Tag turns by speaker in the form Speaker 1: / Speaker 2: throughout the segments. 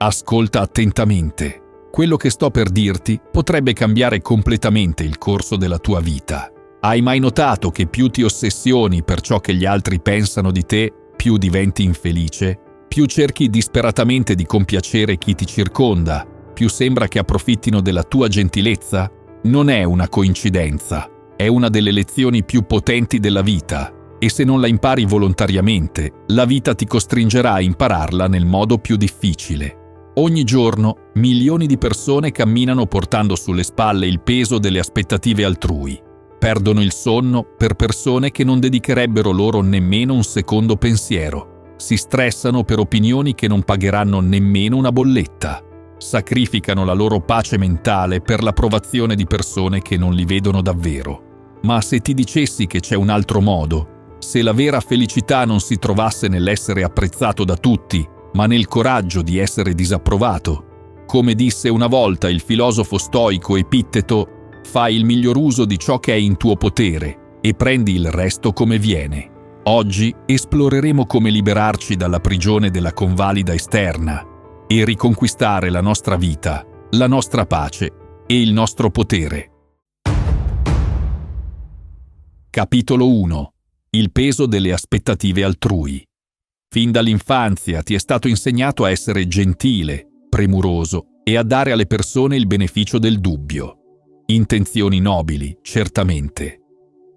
Speaker 1: Ascolta attentamente. Quello che sto per dirti potrebbe cambiare completamente il corso della tua vita. Hai mai notato che più ti ossessioni per ciò che gli altri pensano di te, più diventi infelice? Più cerchi disperatamente di compiacere chi ti circonda, più sembra che approfittino della tua gentilezza? Non è una coincidenza, è una delle lezioni più potenti della vita. E se non la impari volontariamente, la vita ti costringerà a impararla nel modo più difficile. Ogni giorno, milioni di persone camminano portando sulle spalle il peso delle aspettative altrui. Perdono il sonno per persone che non dedicherebbero loro nemmeno un secondo pensiero. Si stressano per opinioni che non pagheranno nemmeno una bolletta. Sacrificano la loro pace mentale per l'approvazione di persone che non li vedono davvero. Ma se ti dicessi che c'è un altro modo, se la vera felicità non si trovasse nell'essere apprezzato da tutti, ma nel coraggio di essere disapprovato. Come disse una volta il filosofo stoico Epitteto, fai il miglior uso di ciò che è in tuo potere e prendi il resto come viene. Oggi esploreremo come liberarci dalla prigione della convalida esterna e riconquistare la nostra vita, la nostra pace e il nostro potere. Capitolo 1. Il peso delle aspettative altrui. Fin dall'infanzia ti è stato insegnato a essere gentile, premuroso e a dare alle persone il beneficio del dubbio. Intenzioni nobili, certamente.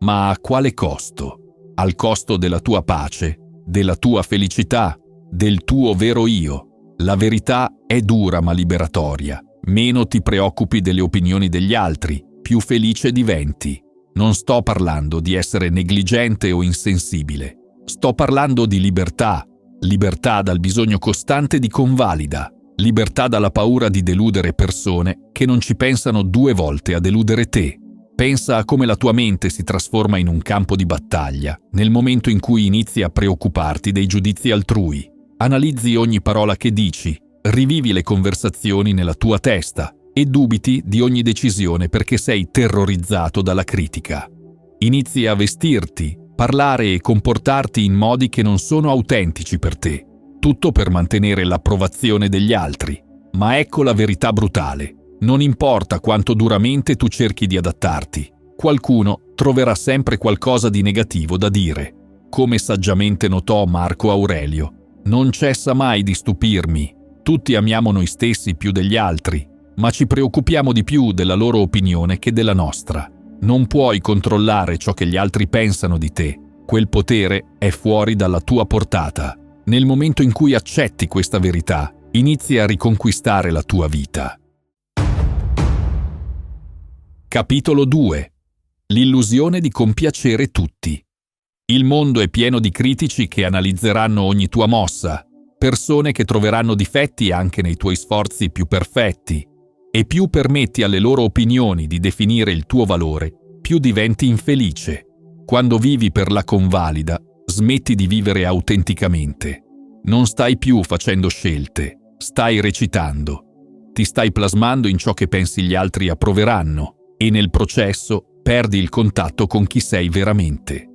Speaker 1: Ma a quale costo? Al costo della tua pace, della tua felicità, del tuo vero io. La verità è dura ma liberatoria. Meno ti preoccupi delle opinioni degli altri, più felice diventi. Non sto parlando di essere negligente o insensibile. Sto parlando di libertà. Libertà dal bisogno costante di convalida. Libertà dalla paura di deludere persone che non ci pensano due volte a deludere te. Pensa a come la tua mente si trasforma in un campo di battaglia nel momento in cui inizi a preoccuparti dei giudizi altrui. Analizzi ogni parola che dici, rivivi le conversazioni nella tua testa e dubiti di ogni decisione perché sei terrorizzato dalla critica. Inizi a vestirti, parlare e comportarti in modi che non sono autentici per te, tutto per mantenere l'approvazione degli altri. Ma ecco la verità brutale. Non importa quanto duramente tu cerchi di adattarti, qualcuno troverà sempre qualcosa di negativo da dire. Come saggiamente notò Marco Aurelio, non cessa mai di stupirmi. Tutti amiamo noi stessi più degli altri, ma ci preoccupiamo di più della loro opinione che della nostra. Non puoi controllare ciò che gli altri pensano di te. Quel potere è fuori dalla tua portata. Nel momento in cui accetti questa verità, inizi a riconquistare la tua vita. Capitolo 2. L'illusione di compiacere tutti. Il mondo è pieno di critici che analizzeranno ogni tua mossa, persone che troveranno difetti anche nei tuoi sforzi più perfetti. E più permetti alle loro opinioni di definire il tuo valore, più diventi infelice. Quando vivi per la convalida, smetti di vivere autenticamente. Non stai più facendo scelte, stai recitando. Ti stai plasmando in ciò che pensi gli altri approveranno e nel processo perdi il contatto con chi sei veramente.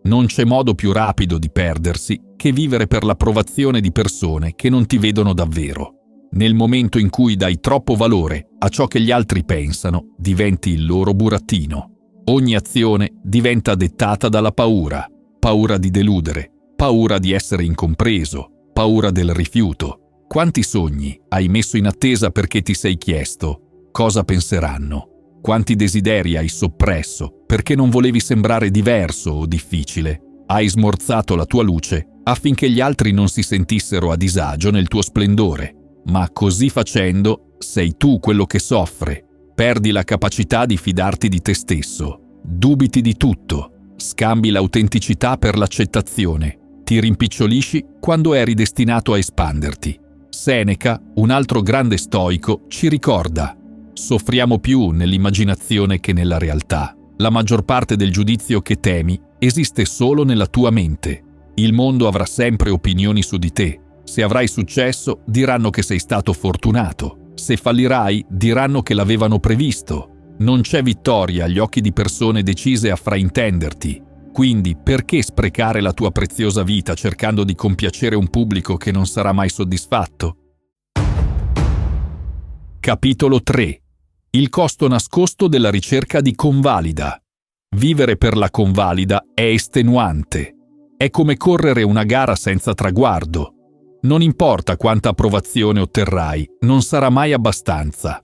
Speaker 1: Non c'è modo più rapido di perdersi che vivere per l'approvazione di persone che non ti vedono davvero. Nel momento in cui dai troppo valore a ciò che gli altri pensano, diventi il loro burattino. Ogni azione diventa dettata dalla paura. Paura di deludere, paura di essere incompreso, paura del rifiuto. Quanti sogni hai messo in attesa perché ti sei chiesto cosa penseranno? Quanti desideri hai soppresso perché non volevi sembrare diverso o difficile? Hai smorzato la tua luce affinché gli altri non si sentissero a disagio nel tuo splendore. Ma così facendo sei tu quello che soffre. Perdi la capacità di fidarti di te stesso. Dubiti di tutto. Scambi l'autenticità per l'accettazione. Ti rimpicciolisci quando eri destinato a espanderti. Seneca, un altro grande stoico, ci ricorda: soffriamo più nell'immaginazione che nella realtà. La maggior parte del giudizio che temi esiste solo nella tua mente. Il mondo avrà sempre opinioni su di te. Se avrai successo, diranno che sei stato fortunato. Se fallirai, diranno che l'avevano previsto. Non c'è vittoria agli occhi di persone decise a fraintenderti. Quindi, perché sprecare la tua preziosa vita cercando di compiacere un pubblico che non sarà mai soddisfatto? Capitolo 3. Il costo nascosto della ricerca di convalida. Vivere per la convalida è estenuante. È come correre una gara senza traguardo. Non importa quanta approvazione otterrai, non sarà mai abbastanza.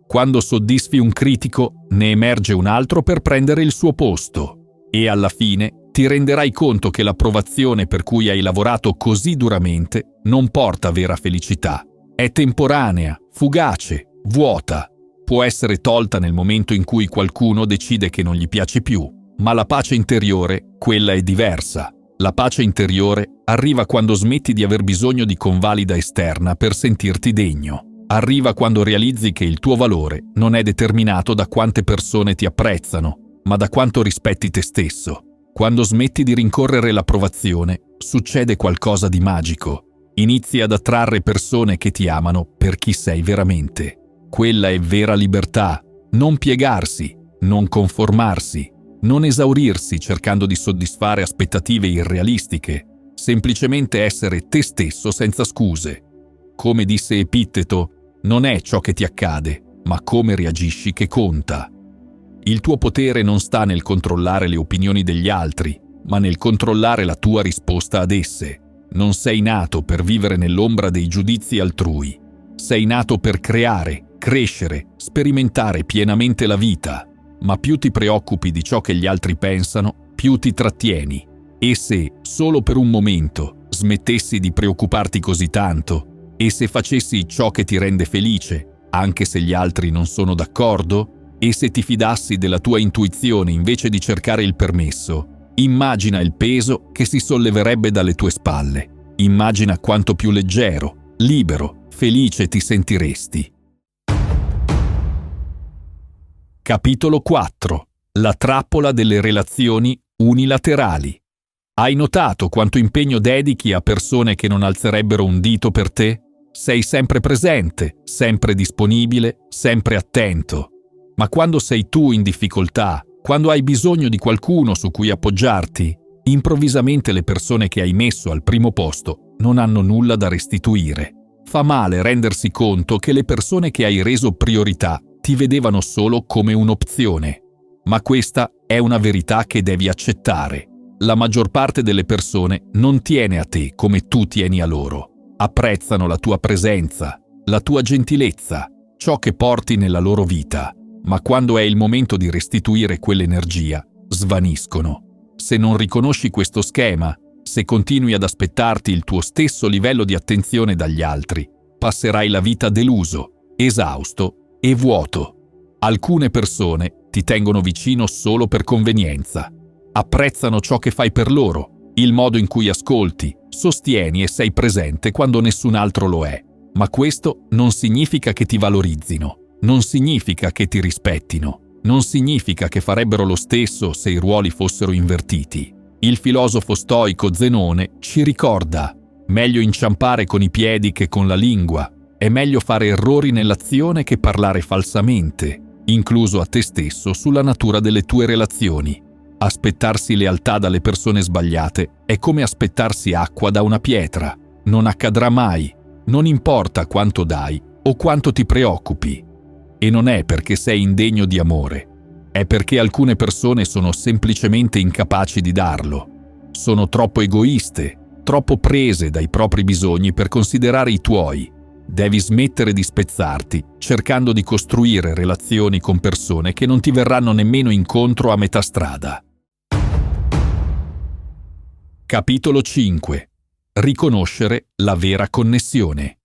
Speaker 1: Quando soddisfi un critico, ne emerge un altro per prendere il suo posto. E alla fine ti renderai conto che l'approvazione per cui hai lavorato così duramente non porta vera felicità. È temporanea, fugace, vuota. Può essere tolta nel momento in cui qualcuno decide che non gli piace più, ma la pace interiore, quella è diversa. La pace interiore arriva quando smetti di aver bisogno di convalida esterna per sentirti degno. Arriva quando realizzi che il tuo valore non è determinato da quante persone ti apprezzano, ma da quanto rispetti te stesso. Quando smetti di rincorrere l'approvazione, succede qualcosa di magico. Inizi ad attrarre persone che ti amano per chi sei veramente. Quella è vera libertà. Non piegarsi, non conformarsi, non esaurirsi cercando di soddisfare aspettative irrealistiche. Semplicemente essere te stesso senza scuse. Come disse Epitteto, non è ciò che ti accade, ma come reagisci che conta. Il tuo potere non sta nel controllare le opinioni degli altri, ma nel controllare la tua risposta ad esse. Non sei nato per vivere nell'ombra dei giudizi altrui. Sei nato per creare, crescere, sperimentare pienamente la vita. Ma più ti preoccupi di ciò che gli altri pensano, più ti trattieni. E se, solo per un momento, smettessi di preoccuparti così tanto, e se facessi ciò che ti rende felice, anche se gli altri non sono d'accordo? E se ti fidassi della tua intuizione invece di cercare il permesso? Immagina il peso che si solleverebbe dalle tue spalle. Immagina quanto più leggero, libero, felice ti sentiresti. Capitolo 4. La trappola delle relazioni unilaterali. Hai notato quanto impegno dedichi a persone che non alzerebbero un dito per te? Sei sempre presente, sempre disponibile, sempre attento. Ma quando sei tu in difficoltà, quando hai bisogno di qualcuno su cui appoggiarti, improvvisamente le persone che hai messo al primo posto non hanno nulla da restituire. Fa male rendersi conto che le persone che hai reso priorità ti vedevano solo come un'opzione. Ma questa è una verità che devi accettare. La maggior parte delle persone non tiene a te come tu tieni a loro. Apprezzano la tua presenza, la tua gentilezza, ciò che porti nella loro vita, ma quando è il momento di restituire quell'energia, svaniscono. Se non riconosci questo schema, se continui ad aspettarti il tuo stesso livello di attenzione dagli altri, passerai la vita deluso, esausto e vuoto. Alcune persone ti tengono vicino solo per convenienza. Apprezzano ciò che fai per loro, il modo in cui ascolti, sostieni e sei presente quando nessun altro lo è. Ma questo non significa che ti valorizzino, non significa che ti rispettino, non significa che farebbero lo stesso se i ruoli fossero invertiti. Il filosofo stoico Zenone ci ricorda: meglio inciampare con i piedi che con la lingua, è meglio fare errori nell'azione che parlare falsamente, incluso a te stesso, sulla natura delle tue relazioni. Aspettarsi lealtà dalle persone sbagliate è come aspettarsi acqua da una pietra. Non accadrà mai, non importa quanto dai o quanto ti preoccupi. E non è perché sei indegno di amore, è perché alcune persone sono semplicemente incapaci di darlo. Sono troppo egoiste, troppo prese dai propri bisogni per considerare i tuoi. Devi smettere di spezzarti, cercando di costruire relazioni con persone che non ti verranno nemmeno incontro a metà strada. Capitolo 5. Riconoscere la vera connessione.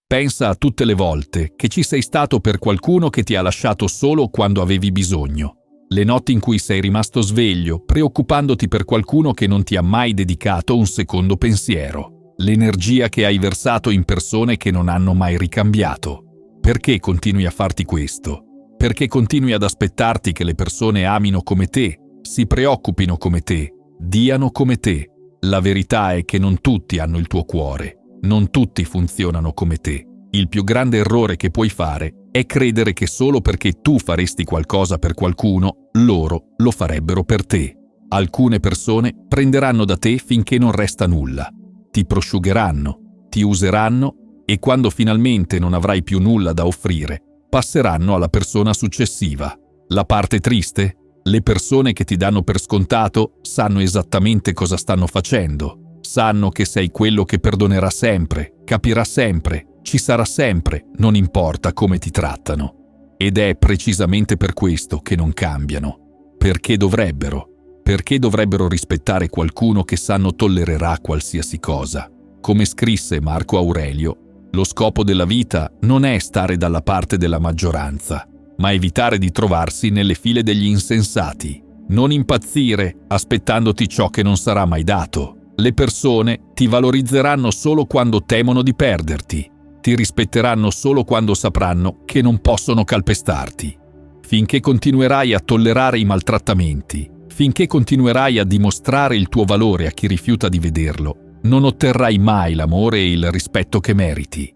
Speaker 1: Pensa a tutte le volte che ci sei stato per qualcuno che ti ha lasciato solo quando avevi bisogno. Le notti in cui sei rimasto sveglio, preoccupandoti per qualcuno che non ti ha mai dedicato un secondo pensiero. L'energia che hai versato in persone che non hanno mai ricambiato. Perché continui a farti questo? Perché continui ad aspettarti che le persone amino come te, si preoccupino come te, diano come te. La verità è che non tutti hanno il tuo cuore, non tutti funzionano come te. Il più grande errore che puoi fare è credere che solo perché tu faresti qualcosa per qualcuno, loro lo farebbero per te. Alcune persone prenderanno da te finché non resta nulla. Ti prosciugheranno, ti useranno e quando finalmente non avrai più nulla da offrire, passeranno alla persona successiva. La parte triste? Le persone che ti danno per scontato sanno esattamente cosa stanno facendo. Sanno che sei quello che perdonerà sempre, capirà sempre, ci sarà sempre, non importa come ti trattano. Ed è precisamente per questo che non cambiano. Perché dovrebbero? Perché dovrebbero rispettare qualcuno che sanno tollererà qualsiasi cosa? Come scrisse Marco Aurelio, lo scopo della vita non è stare dalla parte della maggioranza, ma evitare di trovarsi nelle file degli insensati. Non impazzire aspettandoti ciò che non sarà mai dato. Le persone ti valorizzeranno solo quando temono di perderti. Ti rispetteranno solo quando sapranno che non possono calpestarti. Finché continuerai a tollerare i maltrattamenti, finché continuerai a dimostrare il tuo valore a chi rifiuta di vederlo, non otterrai mai l'amore e il rispetto che meriti.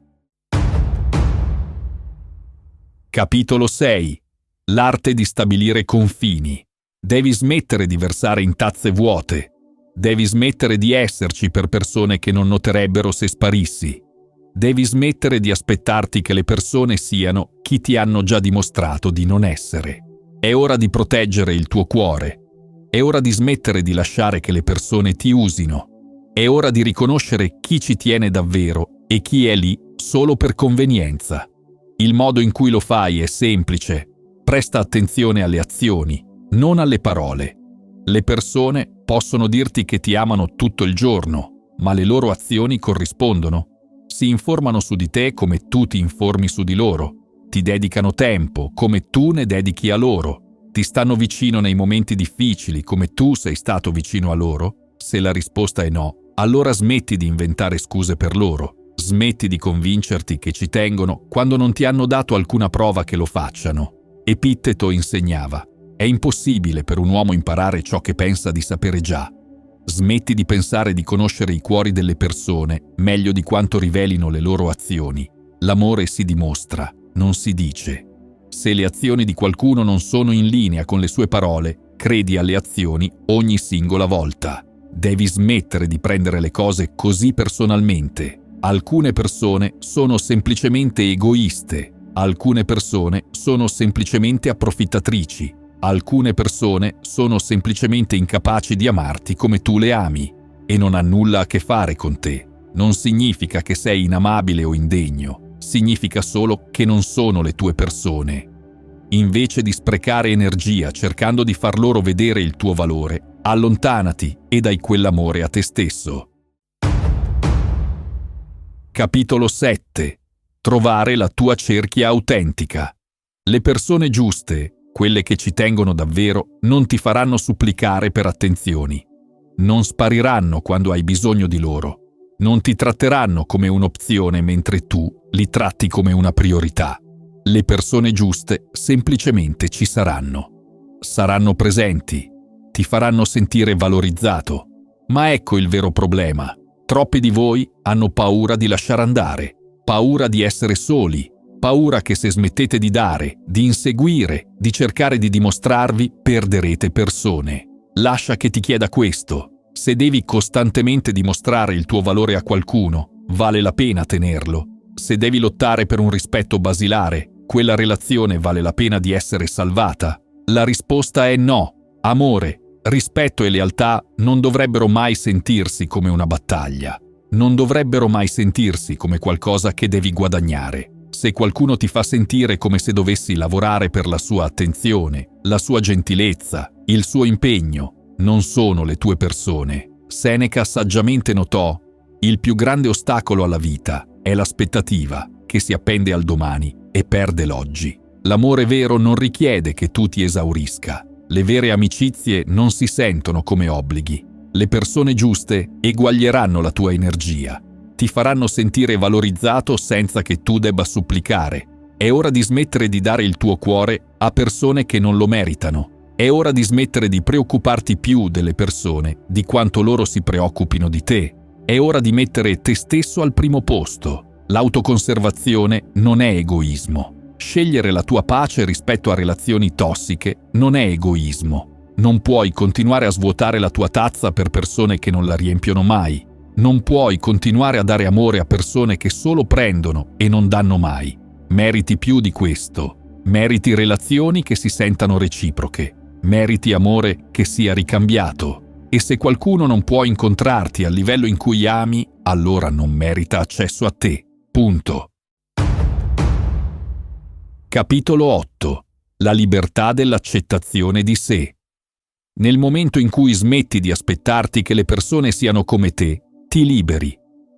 Speaker 1: Capitolo 6. L'arte di stabilire confini. Devi smettere di versare in tazze vuote. Devi smettere di esserci per persone che non noterebbero se sparissi. Devi smettere di aspettarti che le persone siano chi ti hanno già dimostrato di non essere. È ora di proteggere il tuo cuore. È ora di smettere di lasciare che le persone ti usino. È ora di riconoscere chi ci tiene davvero e chi è lì solo per convenienza. Il modo in cui lo fai è semplice. Presta attenzione alle azioni, non alle parole. Le persone possono dirti che ti amano tutto il giorno, ma le loro azioni corrispondono. Si informano su di te come tu ti informi su di loro. Ti dedicano tempo come tu ne dedichi a loro. Ti stanno vicino nei momenti difficili come tu sei stato vicino a loro. Se la risposta è no, allora smetti di inventare scuse per loro. Smetti di convincerti che ci tengono quando non ti hanno dato alcuna prova che lo facciano. Epitteto insegnava: è impossibile per un uomo imparare ciò che pensa di sapere già. Smetti di pensare di conoscere i cuori delle persone meglio di quanto rivelino le loro azioni. L'amore si dimostra, non si dice. Se le azioni di qualcuno non sono in linea con le sue parole, credi alle azioni ogni singola volta. Devi smettere di prendere le cose così personalmente. Alcune persone sono semplicemente egoiste. Alcune persone sono semplicemente approfittatrici. Alcune persone sono semplicemente incapaci di amarti come tu le ami e non ha nulla a che fare con te. Non significa che sei inamabile o indegno, significa solo che non sono le tue persone. Invece di sprecare energia cercando di far loro vedere il tuo valore, allontanati e dai quell'amore a te stesso. Capitolo 7. Trovare la tua cerchia autentica. Le persone giuste, quelle che ci tengono davvero, non ti faranno supplicare per attenzioni. Non spariranno quando hai bisogno di loro. Non ti tratteranno come un'opzione mentre tu li tratti come una priorità. Le persone giuste semplicemente ci saranno. Saranno presenti. Ti faranno sentire valorizzato. Ma ecco il vero problema. Troppi di voi hanno paura di lasciare andare, paura di essere soli, paura che se smettete di dare, di inseguire, di cercare di dimostrarvi, perderete persone. Lascia che ti chieda questo. Se devi costantemente dimostrare il tuo valore a qualcuno, vale la pena tenerlo. Se devi lottare per un rispetto basilare, quella relazione vale la pena di essere salvata? La risposta è no. Amore, rispetto e lealtà non dovrebbero mai sentirsi come una battaglia. Non dovrebbero mai sentirsi come qualcosa che devi guadagnare. Se qualcuno ti fa sentire come se dovessi lavorare per la sua attenzione, la sua gentilezza, il suo impegno, non sono le tue persone. Seneca saggiamente notò: il più grande ostacolo alla vita è l'aspettativa che si appende al domani e perde l'oggi. L'amore vero non richiede che tu ti esaurisca. Le vere amicizie non si sentono come obblighi. Le persone giuste eguaglieranno la tua energia. Ti faranno sentire valorizzato senza che tu debba supplicare. È ora di smettere di dare il tuo cuore a persone che non lo meritano. È ora di smettere di preoccuparti più delle persone di quanto loro si preoccupino di te. È ora di mettere te stesso al primo posto. L'autoconservazione non è egoismo. Scegliere la tua pace rispetto a relazioni tossiche non è egoismo. Non puoi continuare a svuotare la tua tazza per persone che non la riempiono mai. Non puoi continuare a dare amore a persone che solo prendono e non danno mai. Meriti più di questo. Meriti relazioni che si sentano reciproche. Meriti amore che sia ricambiato. E se qualcuno non può incontrarti al livello in cui ami, allora non merita accesso a te. Punto. Capitolo 8. La libertà dell'accettazione di sé. Nel momento in cui smetti di aspettarti che le persone siano come te, ti liberi.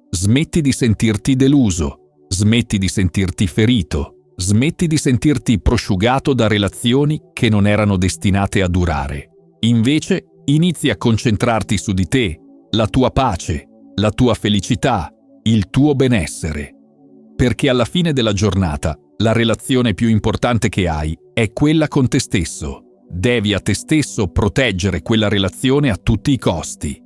Speaker 1: Smetti di sentirti deluso, smetti di sentirti ferito, smetti di sentirti prosciugato da relazioni che non erano destinate a durare. Invece, inizi a concentrarti su di te, la tua pace, la tua felicità, il tuo benessere. Perché alla fine della giornata, la relazione più importante che hai è quella con te stesso. Devi a te stesso proteggere quella relazione a tutti i costi.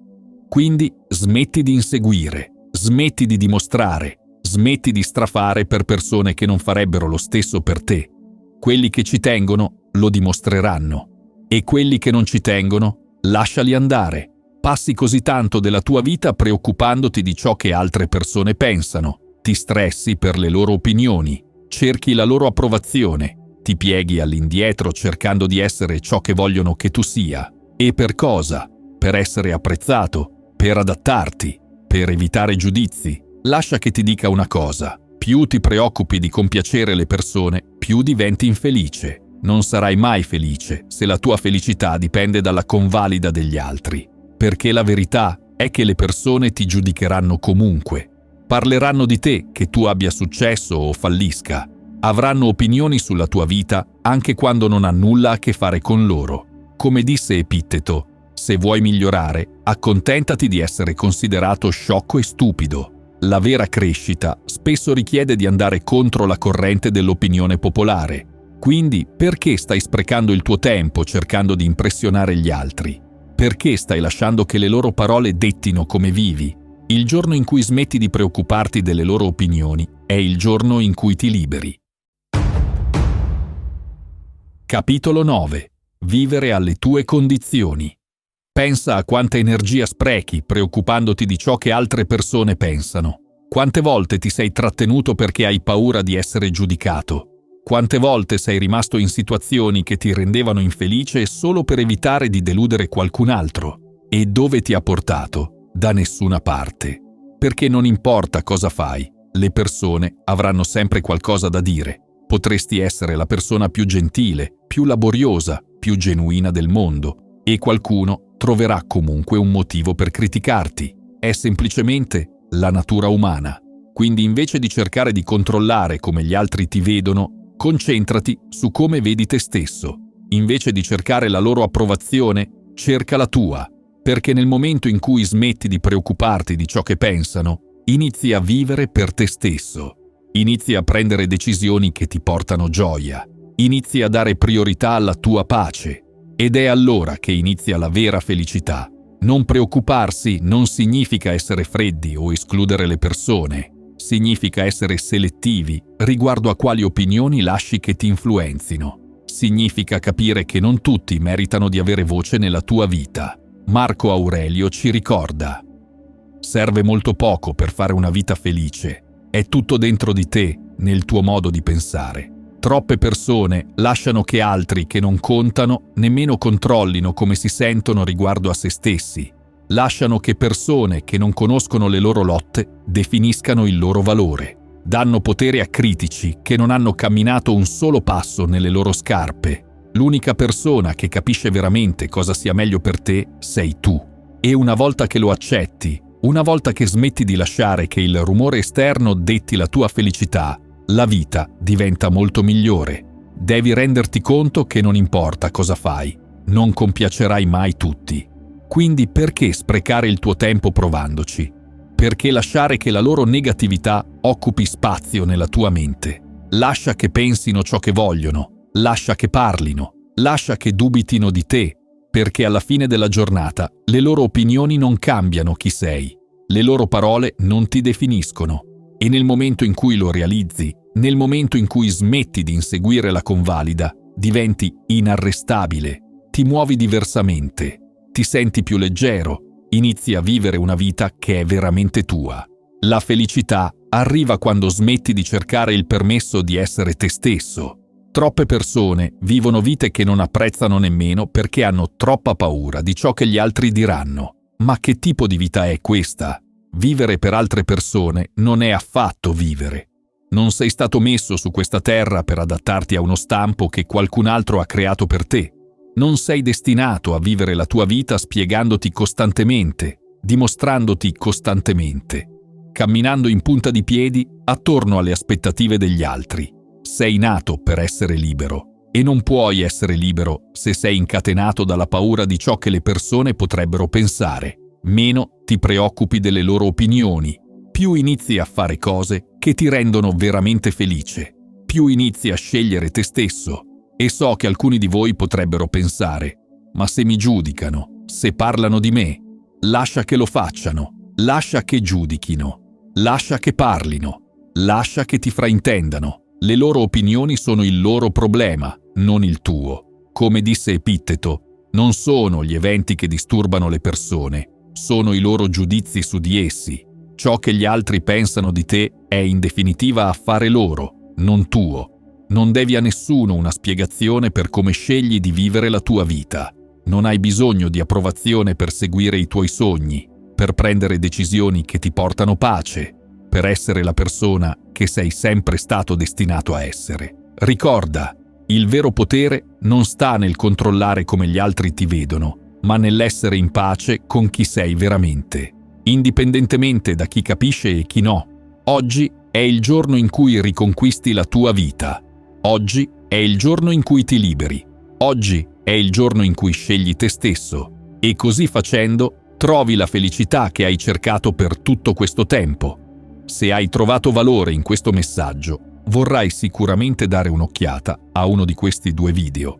Speaker 1: Quindi smetti di inseguire, smetti di dimostrare, smetti di strafare per persone che non farebbero lo stesso per te. Quelli che ci tengono lo dimostreranno e quelli che non ci tengono, lasciali andare. Passi così tanto della tua vita preoccupandoti di ciò che altre persone pensano, ti stressi per le loro opinioni, cerchi la loro approvazione, ti pieghi all'indietro cercando di essere ciò che vogliono che tu sia. E per cosa? Per essere apprezzato, per adattarti, per evitare giudizi. Lascia che ti dica una cosa: più ti preoccupi di compiacere le persone, più diventi infelice. Non sarai mai felice se la tua felicità dipende dalla convalida degli altri, perché la verità è che le persone ti giudicheranno comunque. Parleranno di te, che tu abbia successo o fallisca. Avranno opinioni sulla tua vita anche quando non ha nulla a che fare con loro. Come disse Epitteto, se vuoi migliorare, accontentati di essere considerato sciocco e stupido. La vera crescita spesso richiede di andare contro la corrente dell'opinione popolare. Quindi, perché stai sprecando il tuo tempo cercando di impressionare gli altri? Perché stai lasciando che le loro parole dettino come vivi? Il giorno in cui smetti di preoccuparti delle loro opinioni è il giorno in cui ti liberi. Capitolo 9. Vivere alle tue condizioni. Pensa a quanta energia sprechi preoccupandoti di ciò che altre persone pensano. Quante volte ti sei trattenuto perché hai paura di essere giudicato? Quante volte sei rimasto in situazioni che ti rendevano infelice solo per evitare di deludere qualcun altro? E dove ti ha portato? Da nessuna parte. Perché non importa cosa fai, le persone avranno sempre qualcosa da dire. Potresti essere la persona più gentile, più laboriosa, più genuina del mondo, e qualcuno troverà comunque un motivo per criticarti. È semplicemente la natura umana. Quindi invece di cercare di controllare come gli altri ti vedono, concentrati su come vedi te stesso. Invece di cercare la loro approvazione, cerca la tua. Perché nel momento in cui smetti di preoccuparti di ciò che pensano, inizi a vivere per te stesso. Inizi a prendere decisioni che ti portano gioia. Inizi a dare priorità alla tua pace. Ed è allora che inizia la vera felicità. Non preoccuparsi non significa essere freddi o escludere le persone. Significa essere selettivi riguardo a quali opinioni lasci che ti influenzino. Significa capire che non tutti meritano di avere voce nella tua vita. Marco Aurelio ci ricorda: serve molto poco per fare una vita felice. È tutto dentro di te, nel tuo modo di pensare. Troppe persone lasciano che altri che non contano nemmeno controllino come si sentono riguardo a se stessi. Lasciano che persone che non conoscono le loro lotte definiscano il loro valore. Danno potere a critici che non hanno camminato un solo passo nelle loro scarpe. L'unica persona che capisce veramente cosa sia meglio per te sei tu. E una volta che lo accetti, una volta che smetti di lasciare che il rumore esterno detti la tua felicità, la vita diventa molto migliore. Devi renderti conto che non importa cosa fai, non compiacerai mai tutti. Quindi perché sprecare il tuo tempo provandoci? Perché lasciare che la loro negatività occupi spazio nella tua mente? Lascia che pensino ciò che vogliono, lascia che parlino, lascia che dubitino di te, perché alla fine della giornata le loro opinioni non cambiano chi sei, le loro parole non ti definiscono. E nel momento in cui lo realizzi, nel momento in cui smetti di inseguire la convalida, diventi inarrestabile, ti muovi diversamente, ti senti più leggero, inizi a vivere una vita che è veramente tua. La felicità arriva quando smetti di cercare il permesso di essere te stesso. Troppe persone vivono vite che non apprezzano nemmeno perché hanno troppa paura di ciò che gli altri diranno. Ma che tipo di vita è questa? Vivere per altre persone non è affatto vivere. Non sei stato messo su questa terra per adattarti a uno stampo che qualcun altro ha creato per te. Non sei destinato a vivere la tua vita spiegandoti costantemente, dimostrandoti costantemente, camminando in punta di piedi attorno alle aspettative degli altri. Sei nato per essere libero e non puoi essere libero se sei incatenato dalla paura di ciò che le persone potrebbero pensare. Meno ti preoccupi delle loro opinioni, più inizi a fare cose che ti rendono veramente felice, più inizi a scegliere te stesso. E so che alcuni di voi potrebbero pensare: ma se mi giudicano, se parlano di me, lascia che lo facciano, lascia che giudichino, lascia che parlino, lascia che ti fraintendano. Le loro opinioni sono il loro problema, non il tuo. Come disse Epitteto, non sono gli eventi che disturbano le persone, sono i loro giudizi su di essi. Ciò che gli altri pensano di te è in definitiva affare loro, non tuo. Non devi a nessuno una spiegazione per come scegli di vivere la tua vita. Non hai bisogno di approvazione per seguire i tuoi sogni, per prendere decisioni che ti portano pace, per essere la persona che sei sempre stato destinato a essere. Ricorda, il vero potere non sta nel controllare come gli altri ti vedono, ma nell'essere in pace con chi sei veramente, indipendentemente da chi capisce e chi no. Oggi è il giorno in cui riconquisti la tua vita. Oggi è il giorno in cui ti liberi. Oggi è il giorno in cui scegli te stesso. E così facendo trovi la felicità che hai cercato per tutto questo tempo. Se hai trovato valore in questo messaggio, vorrai sicuramente dare un'occhiata a uno di questi 2 video.